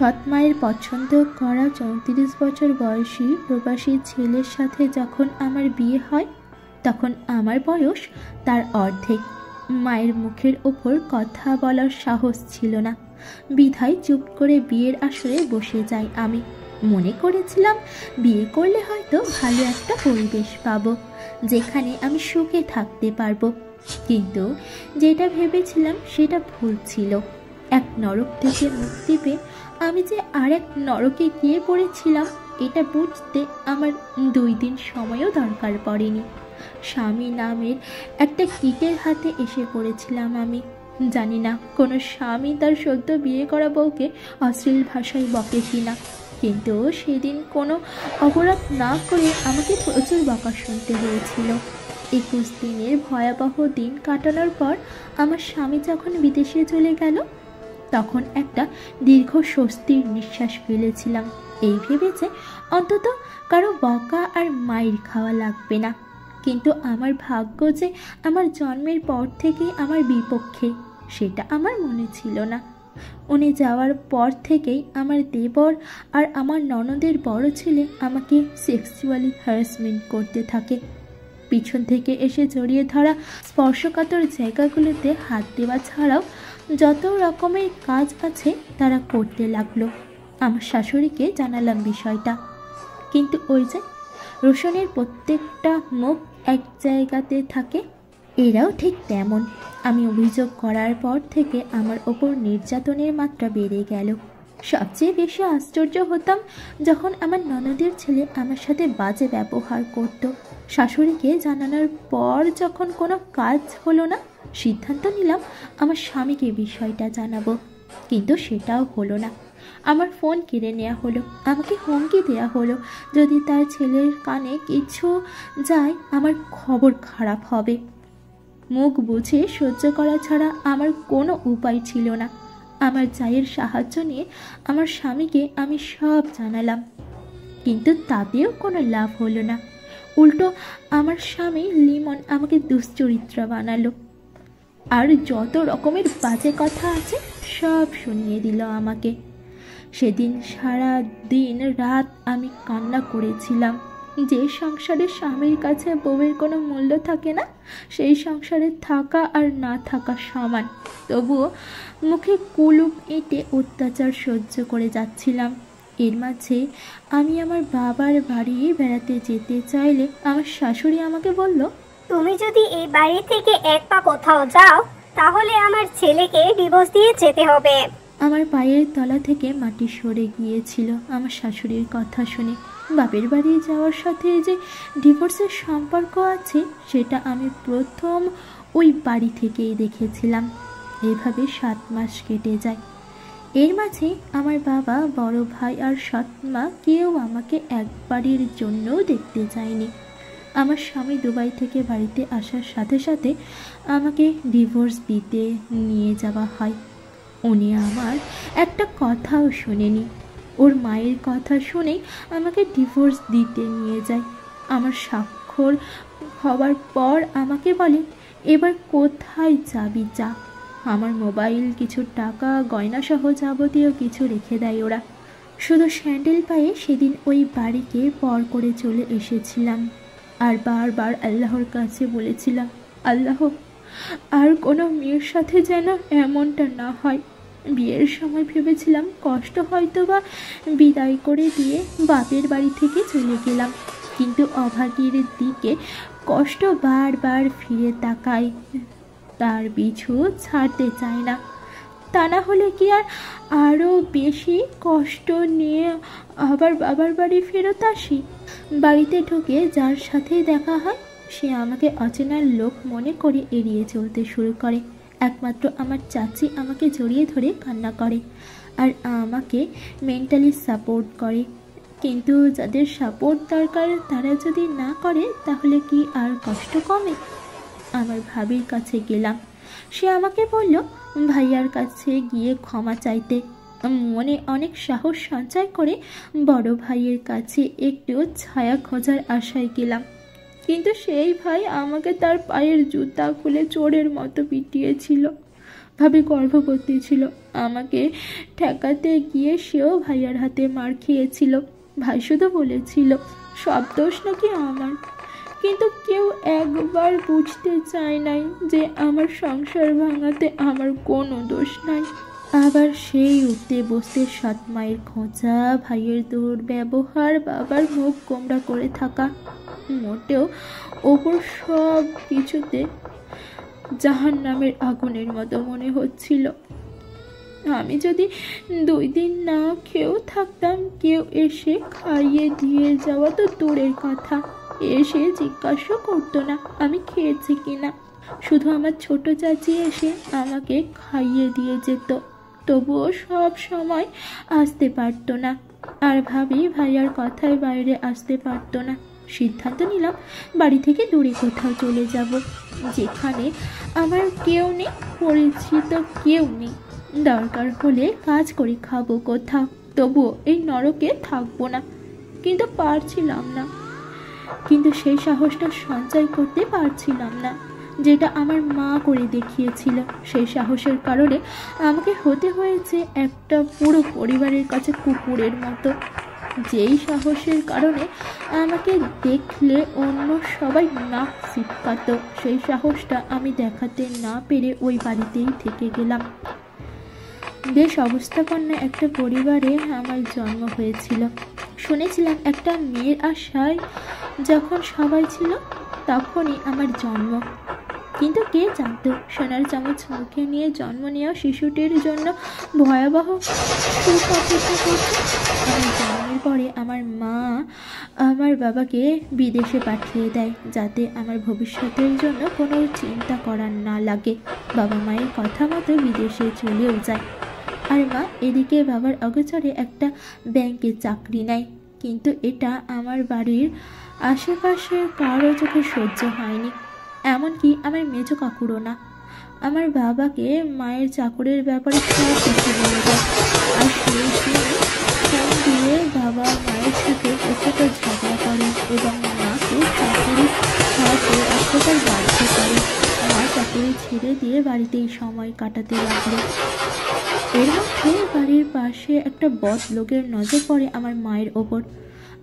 সৎ মায়ের পছন্দ করা 34 বছর বয়সী প্রবাসী ছেলের সাথে যখন আমার বিয়ে হয় তখন আমার বয়স তার অর্ধেক। মায়ের মুখের ওপর কথা বলার সাহস ছিল না, বিধায় চুপ করে বিয়ের আসরে বসে যাই। আমি মনে করেছিলাম বিয়ে করলে হয়তো ভালো একটা পরিবেশ পাবো, যেখানে আমি সুখে থাকতে পারবো। কিন্তু যেটা ভেবেছিলাম সেটা ভুল ছিল। এক নরক থেকে মুক্তি পেয়ে আমি যে আরেক নরকে গিয়ে পড়েছিলাম এটা বুঝতে আমার 2 দিন সময়ও দরকার পড়েনি। স্বামী নামের একটা কীটের হাতে এসে পড়েছিলাম আমি। জানি না কোনো স্বামী তার সদ্য বিয়ে করা বউকে অশ্লীল ভাষায় বকে কিনা, কিন্তু সেদিন কোনো অপরাধ না করে আমাকে প্রচুর বকা শুনতে হয়েছিল। 21 দিনের ভয়াবহ দিন কাটানোর পর আমার স্বামী যখন বিদেশে চলে গেল তখন একটা দীর্ঘ স্বস্তির নিঃশ্বাস ফেলেছিলাম, এই ভেবে যে অন্তত কারো বকা আর মাইর খাওয়া লাগবে না। কিন্তু আমার ভাগ্য যে আমার জন্মের পর থেকেই আমার বিপক্ষে, সেটা আমার মনে ছিল না। উনি যাওয়ার পর থেকেই আমার দেবর আর আমার ননদের বড় ছেলে আমাকে সেক্সুয়ালি হ্যারাসমেন্ট করতে থাকে। পিছন থেকে এসে জড়িয়ে ধরা, স্পর্শকাতর জায়গাগুলোতে হাত দেওয়া ছাড়াও যত রকমের কাজ আছে তারা করতে লাগলো। আমার শাশুড়িকে জানালাম বিষয়টা, কিন্তু ওই যে রোশনের প্রত্যেকটা মুখ এক জায়গাতে থাকে, এরাও ঠিক তেমন। আমি অভিযোগ করার পর থেকে আমার ওপর নির্যাতনের মাত্রা বেড়ে গেল। সবচেয়ে বেশি আশ্চর্য হতাম যখন আমার ননদের ছেলে আমার সাথে বাজে ব্যবহার করত। শাশুড়িকে জানানোর পর যখন কোনো কাজ হলো না, সিদ্ধান্ত নিলাম আমার স্বামীকে বিষয়টা জানাবো, কিন্তু সেটাও হলো না। আমার ফোন কেড়ে নেওয়া হলো, আমাকে হুমকি দেওয়া হলো যদি তার ছেলের কানে কিছু যায় আমার খবর খারাপ হবে। মুখ বুঝে সহ্য করা ছাড়া আমার কোনো উপায় ছিল না। আমার জায়ের সাহায্য নিয়ে আমার স্বামীকে আমি সব জানালাম, কিন্তু তাতেও কোনো লাভ হলো না। উল্টো আমার স্বামী লিমন আমাকে দুশ্চরিত্রা বানালো আর যত রকমের বাজে কথা আছে সব শুনিয়ে দিল আমাকে। সেদিন সারা দিন রাত আমি কান্না করেছিলাম। যে সংসারে স্বামীর কাছে বউয়ের কোনো মূল্য থাকে না, সেই সংসারে থাকা আর না থাকা সমান। তবুও মুখে কুলুপ এঁটে অত্যাচার সহ্য করে যাচ্ছিলাম। এর মাঝে আমি আমার বাবার বাড়ি বেড়াতে যেতে চাইলে আমার শাশুড়ি আমাকে বলল, তুমি যদি এই বাড়ি থেকে এক পা কোথাও যাও তাহলে আমার ছেলেকে ডিভোর্স দিয়ে যেতে হবে। আমার পায়ের তলা থেকে মাটি সরে গিয়েছিল আমার শাশুড়ির কথা শুনে। বাপের বাড়ি যাওয়ার সাথে যে ডিভোর্সের সম্পর্ক আছে সেটা আমি প্রথম ওই বাড়ি থেকেই দেখেছিলাম। এভাবে 7 মাস কেটে যায়। এর মাঝে আমার বাবা, বড় ভাই আর সৎ মা কেউ আমাকে একবারের জন্যও দেখতে যায়নি। আমার স্বামী দুবাই থেকে বাড়িতে আসার সাথে সাথে আমাকে ডিভোর্স দিতে নিয়ে যাওয়া হয়। উনি আমার একটা কথাও শোনেনি, ওর মায়ের কথা শুনেই আমাকে ডিভোর্স দিতে নিয়ে যায়। আমার স্বাক্ষর হওয়ার পর আমাকে বলে, এবার কোথায় যাবি যা। আমার মোবাইল, কিছু টাকা, গয়না সহ যাবতীয় কিছু রেখে দেয় ওরা। শুধু স্যান্ডেল পায়ে সেদিন ওই বাড়িকে পর করে চলে এসেছিলাম আর বারবার আল্লাহর কাছে বলেছিলাম, আল্লাহ, আর কোনো মেয়ের সাথে যেন এমনটা না হয়। বিয়ের সময় ভেবেছিলাম কষ্ট হয়তো বা বিদায় করে দিয়ে বাপের বাড়ি থেকে চলে গেলাম, কিন্তু অভাগীর দিকে কষ্ট বারবার ফিরে তাকায়, তার পিছু ছাড়তে চায় না। তা না হলে কি আর আরও বেশি কষ্ট নিয়ে আবার বাবার বাড়ি ফেরত আসি। বাড়িতে ঢুকে যার সাথেই দেখা হয় সে আমাকে অচেনার লোক মনে করে এড়িয়ে চলতে শুরু করে। একমাত্র আমার চাচি আমাকে জড়িয়ে ধরে কান্না করে আর আমাকে মেন্টালি সাপোর্ট করে। কিন্তু যাদের সাপোর্ট দরকার তারা যদি না করে তাহলে কি আর কষ্ট কমে? আমার ভাবির কাছে গেলাম, সে আমাকে বলল ভাইয়ার কাছে গিয়ে ক্ষমা চাইতে। মনে অনেক সাহস সঞ্চয় করে বড় ভাইয়ের কাছে একটু ছায়া খোঁজার আশায় গেলাম, কিন্তু সেই ভাই আমাকে তার পায়ের জুতা খুলে চোরের মতো পিটিয়েছিল। ভাবি গর্ভবতী ছিল। আমাকে ঠেকাতে গিয়ে সেও ভাইয়ার হাতে মার খেয়েছিল। ভাই শুধু বলেছিল সব দোষ নাকি আমার, কিন্তু কেউ একবার বুঝতে চায় নাই যে আমার সংসার ভাঙাতে আমার কোনো দোষ নাই। আবার সেই উঠতে বসতে সৎ মায়ের খোঁচা, ভাইয়ের দুর্ব্যবহার, বাবার মুখ গোমড়া করে থাকা, মোটেও ওপর সব কিছুতে জাহান্নামের আগুনের মতো মনে হচ্ছিল। আমি যদি 2 দিন না খেয়েও থাকতাম, কেউ এসে খাইয়ে দিয়ে যাওয়া তো দূরের কথা, এসে জিজ্ঞাসা করতো না আমি খেয়েছি কিনা। শুধু আমার ছোট চাচি এসে আমাকে খাইয়ে দিয়ে যেত, তবুও সব সময় আসতে পারতো না। আর ভাবি ভাইয়ার কথায় বাইরে আসতে পারতো না। সিদ্ধান্ত নিলাম বাড়ি থেকে দূরে কোথাও চলে যাব, যেখানে আমার কেউ নেই, পরিচিত কেউ নেই। দরকার হলে কাজ করে খাবো কোথাও, তবুও এই নরকে থাকবো না। কিন্তু পারছিলাম না, কিন্তু সেই সাহসটা সঞ্চয় করতে পারছিলাম না, যেটা আমার মা করে দেখিয়েছিল। সেই সাহসের কারণে আমাকে হতে হয়েছে একটা পুরো পরিবারের কাছে কুকুরের মতো। যেই সাহসের কারণে আমাকে দেখলে অন্য সবাই নাক ছিটকাত, সেই সাহসটা আমি দেখাতে না পেরে ওই বাড়িতেই থেকে গেলাম। বেশ অবস্থাপন্ন একটা পরিবারে আমার জন্ম হয়েছিল। শুনেছিলাম একটা মেয়ের আশায় যখন সবাই ছিল তখনই আমার জন্ম। কিন্তু কে জানতো সোনার চামচ মুখে নিয়ে জন্ম নেওয়া শিশুটির জন্য ভয়াবহ সুখ অপেক্ষা করছে। আমার জন্মের পরে আমার মা আমার বাবাকে বিদেশে পাঠিয়ে দেয়, যাতে আমার ভবিষ্যতের জন্য কোনো চিন্তা করার না লাগে। বাবা মায়ের কথা মতো বিদেশে চলেও যায়। আর মা এদিকে বাবার অগোচরে একটা ব্যাংকে চাকরি নেয়। কিন্তু এটা আমার বাড়ির আশেপাশে কারো চোখে সহ্য হয়নি, এমনকি আমার মেজো কাকুরও না। আমার বাবাকে মায়ের চাকরের ব্যাপারে সব কিছু বলে দেয়। আর সেই দিন ফোন দিয়ে বাবা মায়ের সাথে প্রচুর ঝগড়া করে এবং মাকে চাকরি ছাড়াতে এক প্রকার বাধ্য করে। মা চাকরি ছেড়ে দিয়ে বাড়িতেই সময় কাটাতে লাগলো। এর মধ্যে বাড়ির পাশে একটা বদ লোকের নজর পড়ে আমার মায়ের ওপর।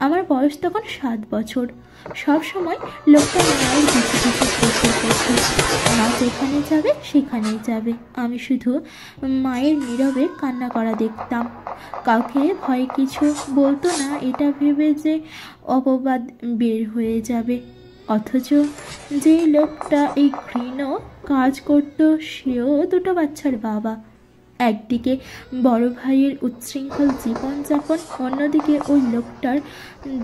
আমার বয়স তখন 7 বছর। সব সময় লোকটা মায়ের পিছু পিছু করতে, মা যেখানে যাবে সেখানেই যাবে। আমি শুধু মায়ের নীরবে কান্না করা দেখতাম। কাউকে ভয়ে কিছু বলতো না, এটা ভেবে যে অপবাদ বের হয়ে যাবে। অথচ যেই লোকটা এই ঘৃণ্য কাজ করতো সেও 2টো বাচ্চার বাবা। একদিকে বড় ভাইয়ের উচ্ছৃঙ্খল জীবনযাপন, অন্যদিকে ওই লোকটার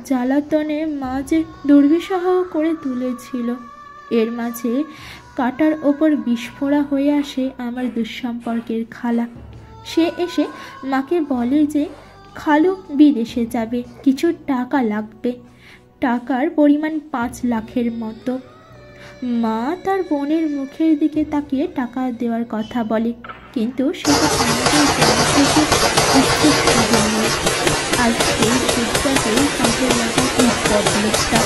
জ্বালাতনে মা যে দুর্বিষহ করে তুলেছিল। এর মাঝে কাটার ওপর বিস্ফোরা হয়ে আসে আমার দুঃসম্পর্কের খালা। সে এসে মাকে বলে যে খালু বিদেশে যাবে, কিছু টাকা লাগবে। টাকার পরিমাণ 5 লাখের মতো। মা তার বোনের মুখের দিকে তাকিয়ে টাকা দেওয়ার কথা বলে, কিন্তু সেটা আমাদের থেকে আর সেই সুযোগটাকেই কাজে লাগায় এই বদলোকটা।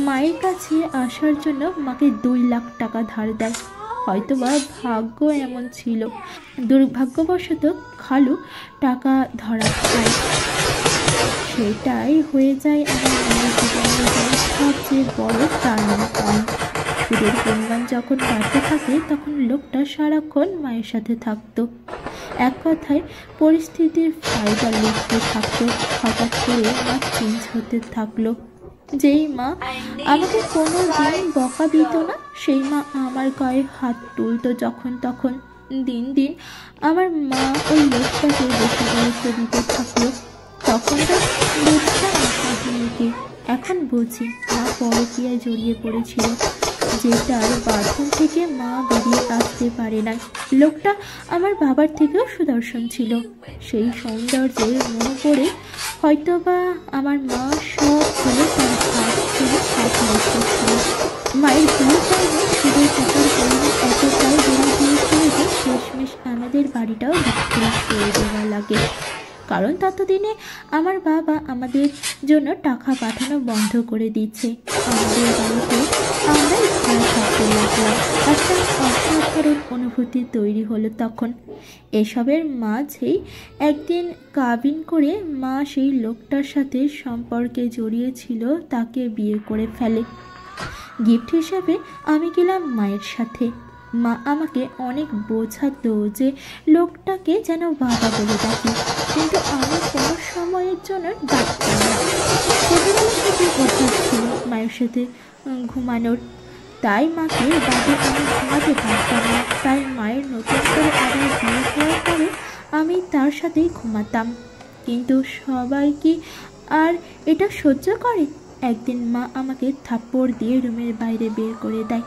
মায়ের কাছে আসার জন্য মাকে 2 লাখ টাকা ধার দেয়। হয়তোবা ভাগ্য এমন ছিল, দুর্ভাগ্যবশত খালু টাকা ধরা খায়। সেটাই হয়ে যায় আমার মায়ের জীবনের সবচেয়ে বড় টার্নিং পয়েন্ট। সুদের পরিমাণ যখন বাড়তে থাকে তখন লোকটা সারাক্ষণ মায়ের সাথে থাকতো। এক কথায় পরিস্থিতির ফায়দা লিখতে থাকতো। হঠাৎ করে মা চেঞ্জ হতে থাকলো। যেই মা আমাকে কোনো দিন বকা দিত না, সেই মা আমার গায়ে হাত তুলতো যখন তখন। দিন দিন আমার মা ওই লোকটাকে বেশি গুরুত্ব দিতে থাকলো। তখন তো বুঝতাম না কাহিনীকে, এখন বুঝি মা পরকীয়ায় জড়িয়ে পড়েছিল, যেটার বাঁধন থেকে মা বেরিয়ে আসতে পারে না। লোকটা আমার বাবার থেকেও সুদর্শন ছিল। সেই সৌন্দর্যের মোহ পড়ে হয়তোবা আমার মা সব ছেলে তার হাত ছেড়ে হাত বসেছিল। মায়ের ভুল কারণে সুদের টাকার পরিমাণ এতটাই বেড়ে গিয়েছিল যে শেষমেশ আমাদের বাড়িটাও বিক্রি করে দেওয়া লাগে। কারণ ততদিনে আমার বাবা আমাদের জন্য টাকা পাঠানো বন্ধ করে দিচ্ছে। আমাদের বাড়িতে আমরা একা থাকতে লাগলাম। একটা অসাধারণ অনুভূতি তৈরি হলো তখন। এসবের মাঝেই একদিন কাবিন করে মা সেই লোকটার সাথে সম্পর্কে জড়িয়েছিল তাকে বিয়ে করে ফেলে। গিফট হিসাবে আমি গেলাম মায়ের সাথে। মা আমাকে অনেক বোঝাতো যে লোকটাকে যেন বাবা বলে ডাকি, কিন্তু আমি কোনো সময়ের জন্য ডাকতাম না। ছোটবেলা থেকে অভ্যাস ছিল মায়ের সাথে ঘুমানোর, তাই মাকে বাদে আমি ঘুমাতে পারতাম না। তাই মায়ের নতুন করে আবার বিয়ে করার পরে আমি তার সাথেই ঘুমাতাম। কিন্তু সবাই কি আর এটা সহ্য করে? একদিন মা আমাকে থাপ্পড় দিয়ে রুমের বাইরে বের করে দেয়।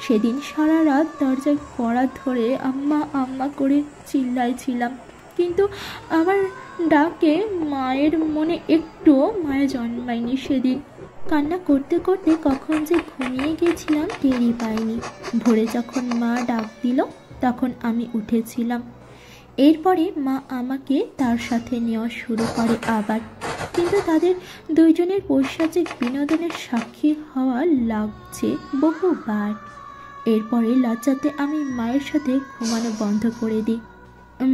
সেদিন সারা রাত দরজায় কড়া ধরে আম্মা আম্মা করে চিল্লাইছিলাম, কিন্তু আমার ডাকে মায়ের মনে একটুও মায়া জন্মায়নি। সেদিন কান্না করতে করতে কখন যে ঘুমিয়ে গেছিলাম টেরই পাইনি। ভোরে যখন মা ডাক দিল তখন আমি উঠেছিলাম। এরপরে মা আমাকে তার সাথে নেওয়া শুরু করে আবার, কিন্তু তাদের দুইজনের পৈশাচিক বিনোদনের সাক্ষী হওয়া লাগছে বহুবার। এরপরে লজ্জাতে আমি মায়ের সাথে ঘুমানো বন্ধ করে দিই।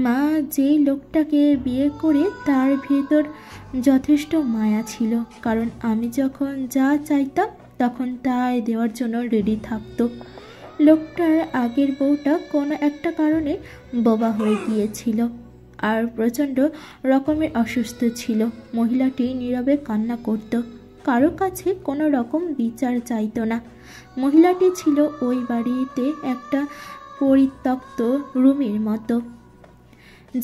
মা যেই লোকটাকে বিয়ে করে তার ভেতর যথেষ্ট মায়া ছিল, কারণ আমি যখন যা চাইতাম তখন তাই দেওয়ার জন্য রেডি থাকতো। লোকটার আগের বউটা কোনো একটা কারণে বোবা হয়ে গিয়েছিল আর প্রচণ্ড রকমের অসুস্থ ছিল। মহিলাটি নীরবে কান্না করত, কারো কাছে কোনো রকম বিচার চাইতো না। মহিলাটি ছিল ওই বাড়িতে একটা পরিত্যক্ত রুমের মতো,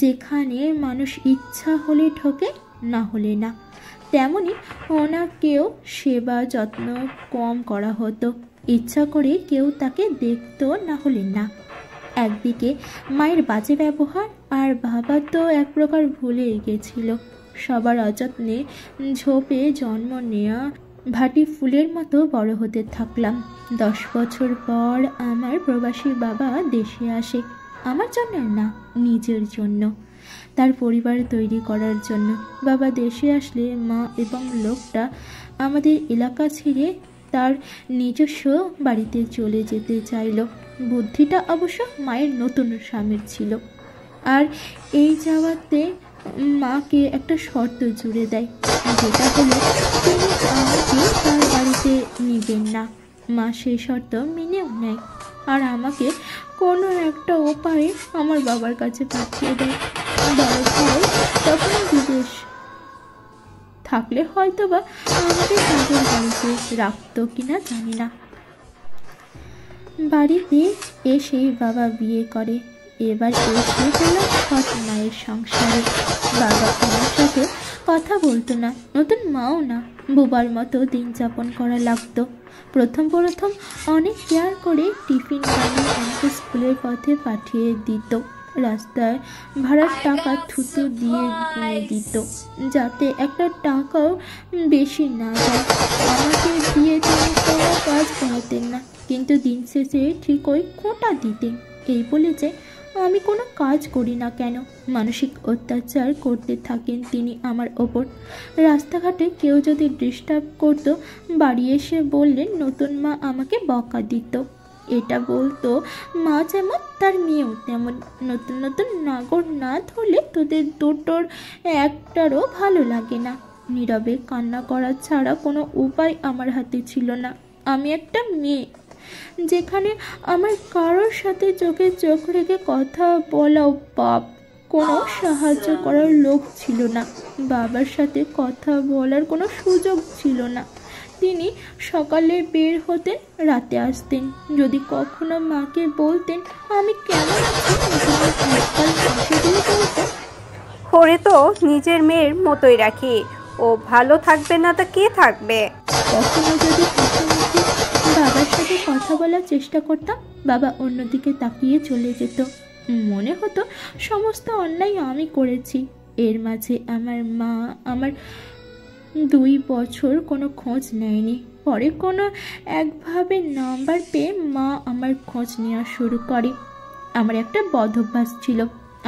যেখানে মানুষ ইচ্ছা হলে ঢোকে, না হলে না। তেমনি ওনাকেও সেবা যত্ন কম করা হতো। ইচ্ছা করে কেউ তাকে দেখতো, না হলে না। একদিকে মায়ের বাজে ব্যবহার, আর বাবা তো এক প্রকার ভুলে গেছিল। সবার অযত্নে ঝোপে জন্ম নেয়া ভাটি ফুলের মতো বড় হতে থাকলাম। 10 বছর পর আমার প্রবাসী বাবা দেশে আসে, আমার জন্য না, নিজের জন্য, তার পরিবার তৈরি করার জন্য। বাবা দেশে আসলে মা এবং লোকটা আমাদের এলাকা ছেড়ে তার নিজস্ব বাড়িতে চলে যেতে চাইল। বুদ্ধিটা অবশ্য মায়ের নতুন স্বামীর ছিল, আর এই যাওয়াতে মাকে একটা শর্ত জুড়ে দেয়, যেটা হলো তিনি আমাকে তার বাড়িতে নেবেন না। মা সেই শর্ত মেনেও নেয় আর আমাকে কোনো একটা উপায়ে আমার বাবার কাছে পাঠিয়ে দেয়। বড় ভাই তখন বিদেশ থাকলে হয়তো বা আমাকে তাদের বাড়িতে রাখতো কিনা জানি না। বাড়িতে এসেই বাবা বিয়ে করে। এবার এসে গেল সৎ মায়ের সংসারে। বাবা আমার সাথে কথা বলতো না, নতুন মাও না, বোবার মতো দিন যাপন করা লাগতো। প্রথম অনেক কেয়ার করে টিফিন বানিয়ে আমাকে স্কুলের পথে পাঠিয়ে দিত। রাস্তায় ভাড়ার টাকা থুতু দিয়ে গুঁয়ে দিত, যাতে একটা টাকাও বেশি না যায়। আমাকে দিয়ে তিনি কোনো কাজ করাতেন না, কিন্তু দিন শেষে ঠিক ওই খোঁটা দিতেন, এই বলে যে আমি কোনো কাজ করি না কেন। মানসিক অত্যাচার করতে থাকেন তিনি আমার ওপর। রাস্তাঘাটে কেউ যদি ডিস্টার্ব করতো, বাড়ি এসে বললেন নতুন মা আমাকে বকা দিত। এটা বলতো মা যেমন তার মেয়েও তেমন, নতুন নতুন নাগর না ধরলে তোদের দুটোর একটারও ভালো লাগে না। নীরবে কান্না করা ছাড়া কোনো উপায় আমার হাতে ছিল না। আমি একটা মেয়ে, যেখানে আমার কারোর সাথে চোখে চোখ রেখে কথা বলাও পাপ। কোনো সাহায্য করার লোক ছিল না, বাবার সাথে কথা বলার কোনো সুযোগ ছিল না। তিনি সকালে বের হতেন, রাতে আসতেন। যদি কখনো মাকে বলতেন আমি কেমন আছি, ওরে তো নিজের মেয়ের মতোই রাখি, ও ভালো থাকবে না তা কে থাকবে। কখনো যদি বাবার সাথে কথা বলার চেষ্টা করতাম, বাবা অন্যদিকে তাকিয়ে চলে যেত। মনে হতো সমস্ত অন্যায় আমি করেছি। এর মাঝে আমার মা আমার 2 বছর কোনো খোঁজ নেয়নি। পরে কোনো একভাবে নাম্বার পেয়ে মা আমার খোঁজ নেওয়া শুরু করে। আমার একটা বদ অভ্যাস ছিল,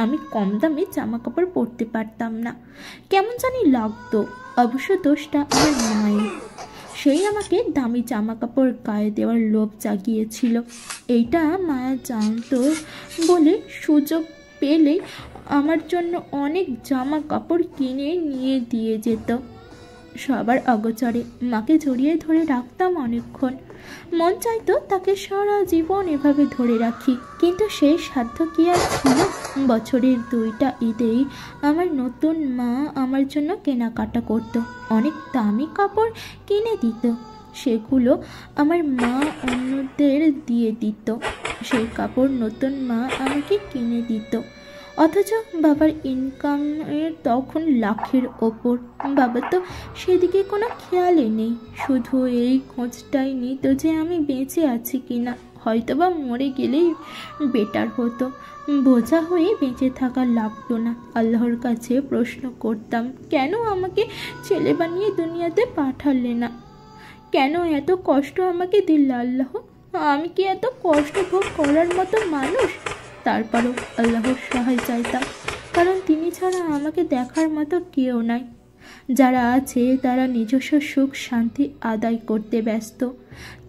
আমি কম দামে জামা কাপড় পরতে পারতাম না, কেমন জানি লাগতো। অবশ্য দোষটা আমার মায়ের, সেই আমাকে দামি জামা কাপড় গায়ে দেওয়ার লোভ জাগিয়েছিল। এইটা মায়া জানতো বলে সুযোগ পেলেই আমার জন্য অনেক জামা কাপড় কিনে নিয়ে দিয়ে যেত। সবার অগোচরে মাকে জড়িয়ে ধরে রাখতাম অনেকক্ষণ। মন চাইতো তাকে সারা জীবন এভাবে ধরে রাখি, কিন্তু সেই সাধ্য কি আর ছিল? বছরের 2টা ঈদেই আমার নতুন মা আমার জন্য কেনাকাটা করত, অনেক দামি কাপড় কিনে দিত। সেগুলো আমার মা অন্যদের দিয়ে দিত, সেই কাপড় নতুন মা আমাকে কিনে দিত। অথচ বাবার ইনকামের তখন লাখের ওপর। বাবা তো সেদিকে কোনো খেয়ালই নেই, শুধু এই খোঁজটাই নিত যে আমি বেঁচে আছি কিনা, হয়তো বা মরে গেলেই বেটার হতো। বোঝা হয়ে বেঁচে থাকা লাগতো না। আল্লাহর কাছে প্রশ্ন করতাম, কেন আমাকে ছেলে বানিয়ে দুনিয়াতে পাঠালে না? কেন এত কষ্ট আমাকে দিল আল্লাহ? আমি কি এত কষ্ট ভোগ করার মতো মানুষ? তারপরও আল্লাহর সহায় চাইতাম, কারণ তিনি ছাড়া আমাকে দেখার মতো কেউ নাই। যারা আছে তারা নিজস্ব সুখ শান্তি আদায় করতে ব্যস্ত।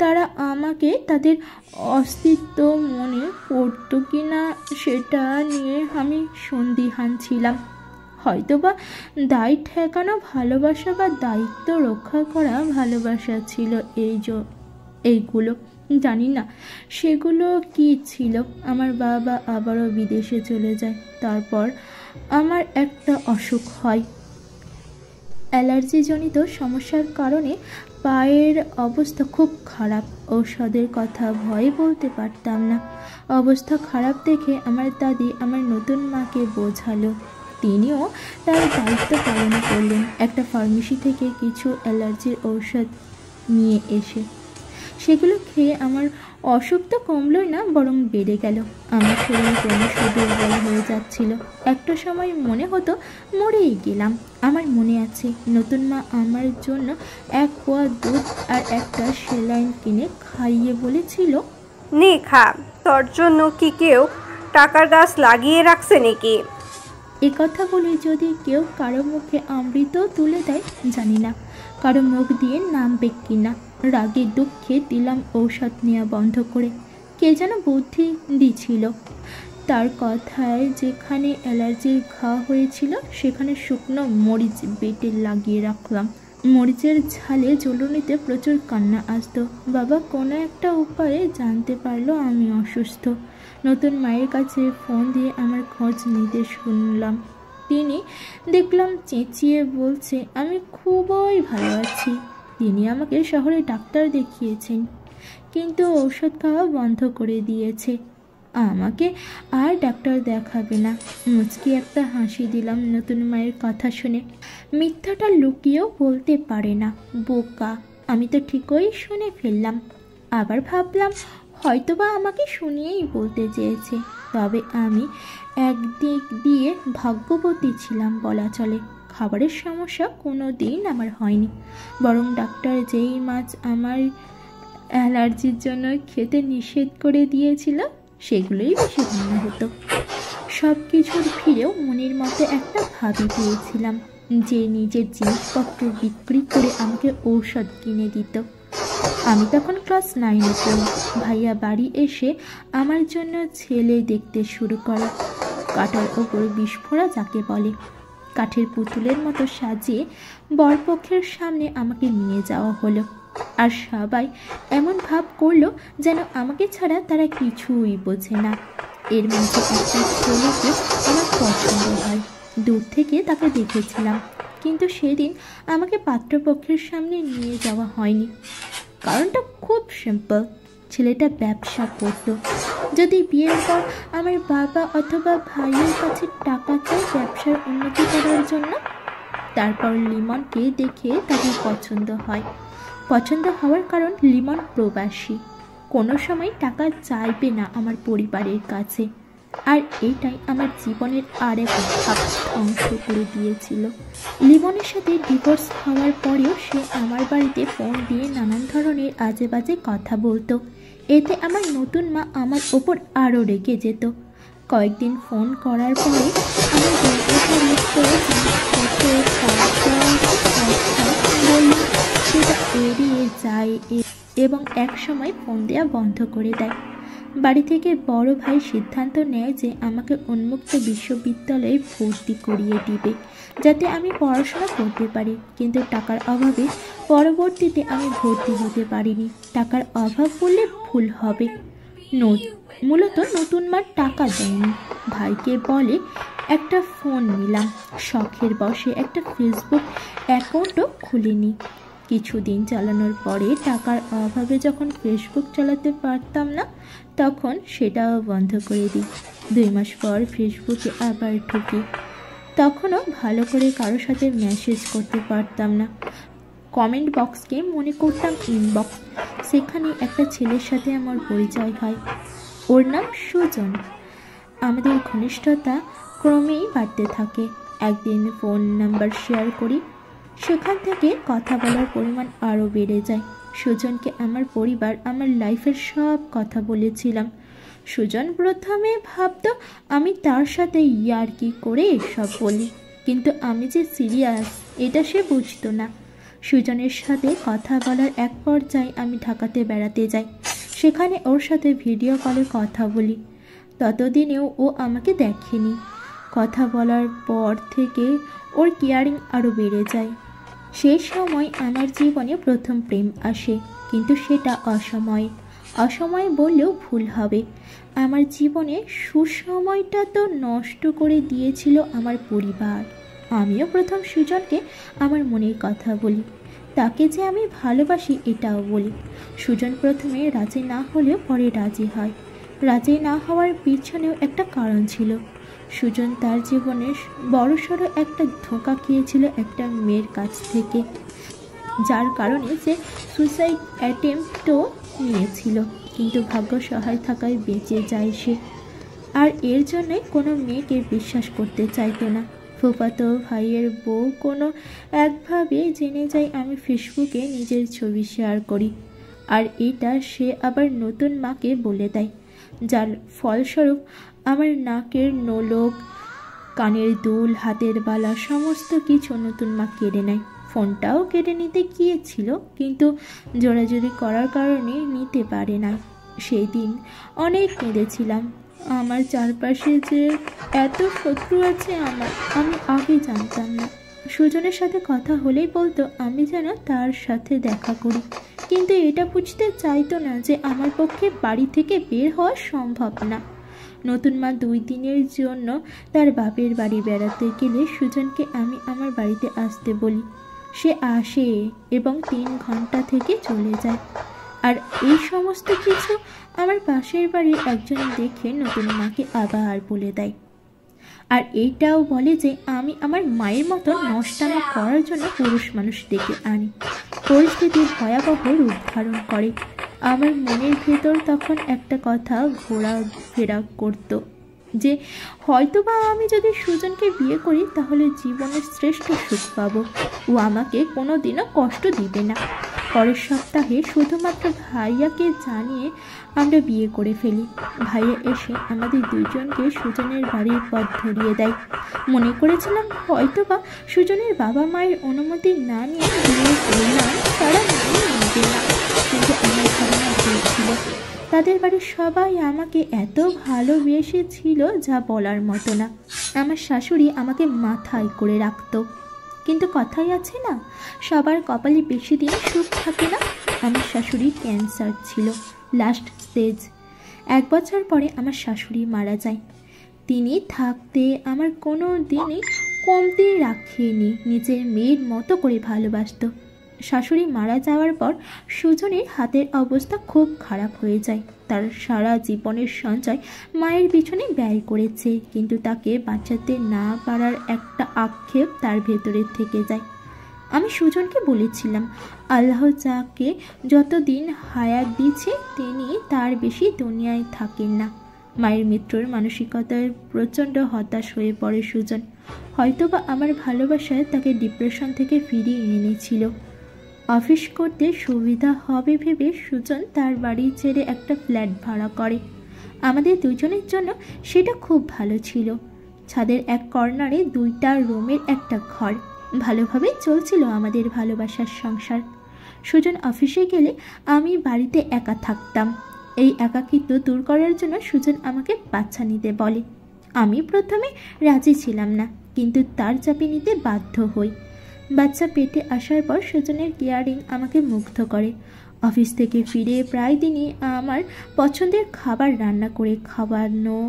তারা আমাকে তাদের অস্তিত্ব মনে পড়তো কি না সেটা নিয়ে আমি সন্দিহান ছিলাম। হয়তোবা দায় ঠেকানো ভালোবাসা বা দায়িত্ব রক্ষা করা ভালোবাসা ছিল এইগুলো, জানি না সেগুলো কি ছিল। আমার বাবা আবারও বিদেশে চলে যায়। তারপর আমার একটা অসুখ হয়, অ্যালার্জিজনিত সমস্যার কারণে পায়ের অবস্থা খুব খারাপ। ঔষধের কথা ভয়ে বলতে পারতাম না। অবস্থা খারাপ দেখে আমার দাদি আমার নতুন মাকে বোঝালো। তিনিও তার দায়িত্ব পালন করলেন। একটা ফার্মেসি থেকে কিছু অ্যালার্জির ঔষধ নিয়ে এসে সেগুলো খেয়ে আমার অসুখ তো কমলই না, বরং বেড়ে গেল। আমার শরীর ক্রমশ দুর্বল হয়ে যাচ্ছিল। একটা সময় মনে হতো মরেই গেলাম। আমার মনে আছে নতুন মা আমার জন্য 1 পোয়া দুধ আর একটা সেলাইন কিনে খাইয়ে বলেছিল, নে খা, তোর জন্য কি কেউ টাকার গাছ লাগিয়ে রাখছে নাকি? এ কথা বলে যদি কেউ কারো মুখে অমৃত তুলে দেয়, জানি না কারো মুখ দিয়ে নামবে কিনা। রাগে দুঃখে দিলাম ঔষধ নেওয়া বন্ধ করে। কে যেন বুদ্ধি দিছিল। তার কথায় যেখানে অ্যালার্জির ঘা হয়েছিল সেখানে শুকনো মরিচ বেটে লাগিয়ে রাখলাম। মরিচের ঝালে জ্বলুনিতে প্রচুর কান্না আসতো। বাবা কোনো একটা উপায়ে জানতে পারলো আমি অসুস্থ। নতুন মায়ের কাছে ফোন দিয়ে আমার খোঁজ নিতে শুনলাম। তিনি দেখলাম চেঁচিয়ে বলছে আমি খুবই ভালো আছি। তিনি আমাকে শহরে ডাক্তার দেখিয়েছেন, কিন্তু ঔষধ খাওয়া বন্ধ করে দিয়েছে। আমাকে আর ডাক্তার দেখাবে না। মুচকি একটা হাসি দিলাম নতুন মায়ের কথা শুনে। মিথ্যাটা লুকিয়েও বলতে পারে না, বোকা। আমি তো ঠিকই শুনে ফেললাম। আবার ভাবলাম হয়তোবা আমাকে শুনিয়েই বলতে চেয়েছে। তবে আমি একদিক দিয়ে ভাগ্যবতী ছিলাম বলা চলে। খাবারের সমস্যা কোনো দিন আমার হয়নি, বরং ডাক্তার যেই মাছ আমার অ্যালার্জির জন্য খেতে নিষেধ করে দিয়েছিল সেগুলোই বেশি ভালো হতো। সব কিছুর ফিরেও মনের মতো একটা ভাবি পেয়েছিলাম, যে নিজের জিনিসপত্র বিক্রি করে আমাকে ঔষধ কিনে দিত। আমি তখন ক্লাস 9-এ পড়ি। ভাইয়া বাড়ি এসে আমার জন্য ছেলে দেখতে শুরু করে। কাটার ওপর বিস্ফোরা যাকে বলে, কাঠের পুতুলের মতো সাজিয়ে বরপক্ষের সামনে আমাকে নিয়ে যাওয়া হলো। আর সবাই এমন ভাব করলো যেন আমাকে ছাড়া তারা কিছুই বোঝে না। এর মধ্যে একটা ছেলেকে আমার পছন্দ হয়। দূর থেকে তাকে দেখেছিলাম, কিন্তু সেদিন আমাকে পাত্রপক্ষের সামনে নিয়ে যাওয়া হয়নি। কারণটা খুব সিম্পল, ছেলেটা ব্যবসা করত। যদি বিয়ের পর আমার বাবা অথবা ভাইয়ের কাছে টাকা চাই ব্যবসার উন্নতি করার জন্য, তারপর লিমনকে দেখে তাদের পছন্দ হয়। পছন্দ হওয়ার কারণ লিমন প্রবাসী, কোনো সময় টাকা চাইবে না আমার পরিবারের কাছে। আর এটাই আমার জীবনের আরেক ধাপ ধ্বংস করে দিয়েছিল। লিমনের সাথে ডিভোর্স হওয়ার পরেও সে আমার বাড়িতে ফোন দিয়ে নানান ধরনের আজে বাজে কথা বলতো। এতে আমার নতুন মা আমার ওপর আরও রেগে যেত। কয়েকদিন ফোন করার পরে আমি সেটা এড়িয়ে যায় এবং এক সময় ফোন দেওয়া বন্ধ করে দেয়। বাড়ি থেকে বড় ভাই সিদ্ধান্ত নেয় যে আমাকে উন্মুক্ত বিশ্ববিদ্যালয়ে ভর্তি করিয়ে দিবে, যাতে আমি পড়াশোনা করতে পারি। কিন্তু টাকার অভাবে পরবর্তীতে আমি ভর্তি হতে পারিনি। টাকার অভাব বললে ভুল হবে, মূলত নতুন মা টাকা দেয়নি। ভাইকে বলে একটা ফোন নিলাম, শখের বসে একটা ফেসবুক অ্যাকাউন্টও খুলিনি। কিছুদিন চালানোর পরে টাকার অভাবে যখন ফেসবুক চালাতে পারতাম না, তখন সেটাও বন্ধ করে দিই। 2 মাস পর ফেসবুকে আবার ঢুকি। তখনও ভালো করে কারোর সাথে মেসেজ করতে পারতাম না। কমেন্ট বক্সকে মনে করতাম ইনবক্স। সেখানে একটা ছেলের সাথে আমার পরিচয় হয়। ওর নাম সুজন। আমাদের ঘনিষ্ঠতা ক্রমেই বাড়তে থাকে। একদিন ফোন নাম্বার শেয়ার করি, সেখান থেকে কথা বলার পরিমাণ আরও বেড়ে যায়। সুজনকে আমার পরিবার, আমার লাইফের সব কথা বলেছিলাম। সুজন প্রথমে ভাবতো আমি তার সাথে ইয়ার্কি করে সব বলি, কিন্তু আমি যে সিরিয়াস এটা সে বুঝতো না। সুজনের সাথে কথা বলার এক পর্যায়ে আমি ঢাকাতে বেড়াতে যাই। সেখানে ওর সাথে ভিডিও কলে কথা বলি। ততদিনেও ও আমাকে দেখেনি। কথা বলার পর থেকে ওর কেয়ারিং আরও বেড়ে যায়। সেই সময় আমার জীবনে প্রথম প্রেম আসে, কিন্তু সেটা অসময়ে বললেও ভুল হবে। আমার জীবনে সুসময়টা তো নষ্ট করে দিয়েছিল আমার পরিবার। আমিও প্রথম সুজনকে আমার মনের কথা বলি, তাকে যে আমি ভালোবাসি এটাও বলি। সুজন প্রথমে রাজি না হলেও পরে রাজি হয়। রাজি না হওয়ার পিছনেও একটা কারণ ছিল। সুজন তার জীবনে বড়সড় একটা ধোঁকা খেয়েছিল একটা মেয়ের কাছ থেকে, যার কারণে সে সুইসাইড অ্যাটেম্পটও নিয়েছিল, কিন্তু ভাগ্য সহায় থাকায় বেঁচে যায় সে। আর এর জন্যে কোনো মেয়েকে বিশ্বাস করতে চাইতো না। ফুফাতো ভাইয়ের বউ কোনো একভাবে জেনে যায় আমি ফেসবুকে নিজের ছবি শেয়ার করি, আর এটা সে আবার নতুন মাকে বলে দেয়, যার ফলস্বরূপ আমার নাকের নোলক, কানের দুল, হাতের বালা সমস্ত কিছু নতুন মা কেড়ে নেয়। ফোনটাও কেড়ে নিতে গিয়েছিল, কিন্তু জোরাজুরি করার কারণে নিতে পারে না। সেই দিন অনেক কেঁদেছিলাম। আমার চারপাশে যে এত শত্রু আছে আমি আগে জানতাম না। সুজনের সাথে কথা হলেই বলতো আমি যেন তার সাথে দেখা করি, কিন্তু এটা বুঝতে চাইতো না যে আমার পক্ষে বাড়ি থেকে বের হওয়া সম্ভব না। নতুন মা 2 দিনের জন্য তার বাপের বাড়ি বেড়াতে গেলে সুজনকে আমি আমার বাড়িতে আসতে বলি। সে আসে এবং 3 ঘন্টা থেকে চলে যায়। আর এই সমস্ত কিছু আমার পাশের বাড়ির একজন দেখে নতুন মাকে আবার বলে দেয়, আর এইটাও বলে যে আমি আমার মায়ের মতো নষ্টামি করার জন্য পুরুষ মানুষ ডেকে আনি। পরিস্থিতি ভয়াবহ রূপ ধারণ করে। আমার মনের ভেতর তখন একটা কথা ঘোরাফেরা করতো যে হয়তোবা আমি যদি সুজনকে বিয়ে করি তাহলে জীবনের শ্রেষ্ঠ সুখ পাবো। ও আমাকে কোনোদিনও কষ্ট দিবে না। পরের সপ্তাহে শুধুমাত্র ভাইয়াকে জানিয়ে আমরা বিয়ে করে ফেলি। ভাইয়া এসে আমাদের 2 জনকে সুজনের বাড়ির পথ ধরিয়ে দেয়। মনে করেছিলাম হয়তোবা সুজনের বাবা মায়ের অনুমতি না নিয়ে বিয়ে করলাম, তারা মেনে নেবে না, কিন্তু আমার ধারণা ভুল ছিল। তাদের বাড়ির সবাই আমাকে এত ভালোবেসেছিল যা বলার মতো না। আমার শাশুড়ি আমাকে মাথায় করে রাখতো, কিন্তু কথাই আছে না, সবার কপালে বেশি দিন সুখ থাকে না। আমার শাশুড়ি ক্যান্সার ছিল, লাস্ট স্টেজ। 1 বছর পরে আমার শাশুড়ি মারা যায়। তিনি থাকতে আমার কোনো দিনই কমতি রাখেনি, নিজের মেয়ের মতো করে ভালোবাসত। শাশুড়ি মারা যাওয়ার পর সুজনের হাতের অবস্থা খুব খারাপ হয়ে যায়। তার সারা জীবনের সঞ্চয় মায়ের পিছনে ব্যয় করেছে, কিন্তু তাকে বাঁচাতে না পারার একটা আক্ষেপ তার ভেতরে থেকে যায়। আমি সুজনকে বলেছিলাম আল্লাহ যাকে যতদিন হায়াত দিচ্ছে তিনি তার বেশি দুনিয়ায় থাকেন না। মায়ের মৃত্যুর মানসিকতায় প্রচণ্ড হতাশ হয়ে পড়ে সুজন। হয়তোবা আমার ভালোবাসায় তাকে ডিপ্রেশন থেকে ফিরিয়ে এনেছিল। অফিস করতে সুবিধা হবে ভেবে সুজন তার বাড়ি ছেড়ে একটা ফ্ল্যাট ভাড়া করে। আমাদের দুজনের জন্য সেটা খুব ভালো ছিল। ছাদের এক কর্নারে 2টা রুমের একটা ঘর। ভালোভাবে চলছিল আমাদের ভালোবাসার সংসার। সুজন অফিসে গেলে আমি বাড়িতে একা থাকতাম। এই একাকিত্ব দূর করার জন্য সুজন আমাকে বাচ্চা নিতে বলে। আমি প্রথমে রাজি ছিলাম না, কিন্তু তার চাপে নিতে বাধ্য হই। বাচ্চা পেটে আসার পর সুজনের কেয়ারিং আমাকে মুগ্ধ করে। অফিস থেকে ফিরে প্রায় দিনই আমার পছন্দের খাবার রান্না করে খাওয়ানো,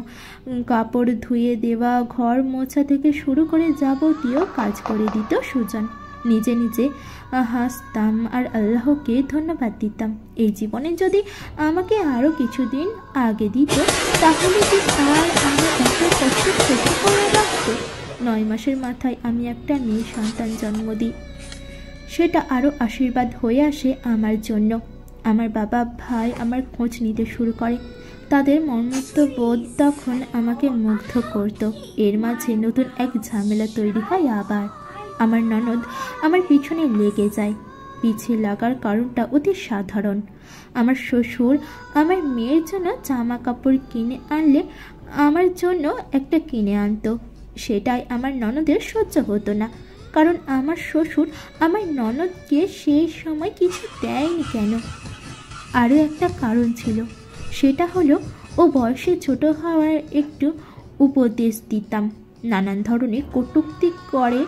কাপড় ধুয়ে দেওয়া, ঘর মোছা থেকে শুরু করে যাবতীয় কাজ করে দিত সুজন। নিজে নিজে হাসতাম আর আল্লাহকে ধন্যবাদ দিতাম। এই জীবনে যদি আমাকে আরও কিছুদিন আগে দিত তাহলে কি আর আমার এত কষ্ট সহ্য করে রাখত? 9 মাসের মাথায় আমি একটা মেয়ে সন্তান জন্ম দিই। সেটা আরও আশীর্বাদ হয়ে আসে আমার জন্য। আমার বাবা ভাই আমার খোঁজ নিতে শুরু করে। তাদের মর্মত্ববোধ তখন আমাকে মুগ্ধ করত। এর মাঝে নতুন এক ঝামেলা তৈরি হয় আবার। আমার ননদ আমার পিছনে লেগে যায়। পিছে লাগার কারণটা অতি সাধারণ। আমার শ্বশুর আমার মেয়ের জন্য জামা কাপড় কিনে আনলে আমার জন্য একটা কিনে আনতো। সেটাই আমার ননদের সহ্য হতো না, কারণ আমার শ্বশুর আমার ননদকে সেই সময় কিছু দেয়নি কেন। আরও একটা কারণ ছিল, সেটা হলো ও বয়সে ছোট হওয়ার একটু উপদেশ দিতাম। নানান ধরনের কটূক্তি করে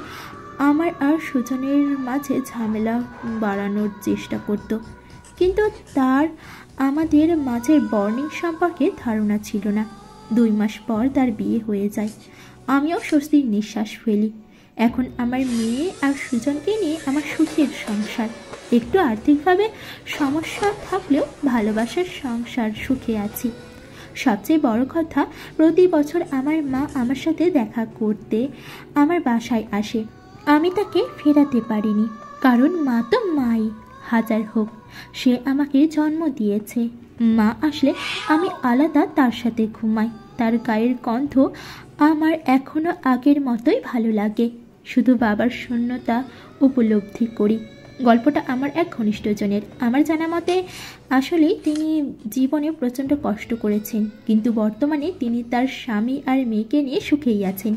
আমার আর সুজনের মাঝে ঝামেলা বাড়ানোর চেষ্টা করত। কিন্তু তার আমাদের মাঝের বর্ণিং সম্পর্কে ধারণা ছিল না। 2 মাস পর তার বিয়ে হয়ে যায়। আমিও স্বস্তির নিঃশ্বাস ফেলি। এখন আমার মেয়ে আর সুজনকে নিয়ে আমার সুখের সংসার। একটু আর্থিকভাবে সমস্যা থাকলেও ভালোবাসার সংসার, সুখে আছি। সবচেয়ে বড় কথা, প্রতি বছর আমার মা আমার সাথে দেখা করতে আমার বাসায় আসে। আমি তাকে ফেরাতে পারিনি, কারণ মা তো মাই, হাজার হোক সে আমাকে জন্ম দিয়েছে। মা আসলে আমি আলাদা তার সাথে ঘুমাই। তার গায়ের গন্ধ আমার এখনো আগের মতোই ভালো লাগে। শুধু বাবার শূন্যতা উপলব্ধি করি। গল্পটা আমার এক ঘনিষ্ঠজনের। আমার জানা মতে আসলেই তিনি জীবনে প্রচণ্ড কষ্ট করেছেন, কিন্তু বর্তমানে তিনি তার স্বামী আর মেয়েকে নিয়ে সুখেই আছেন।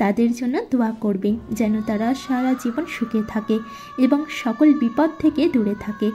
তাদের জন্য দোয়া করবেন যেন তারা সারা জীবন সুখে থাকে এবং সকল বিপদ থেকে দূরে থাকে।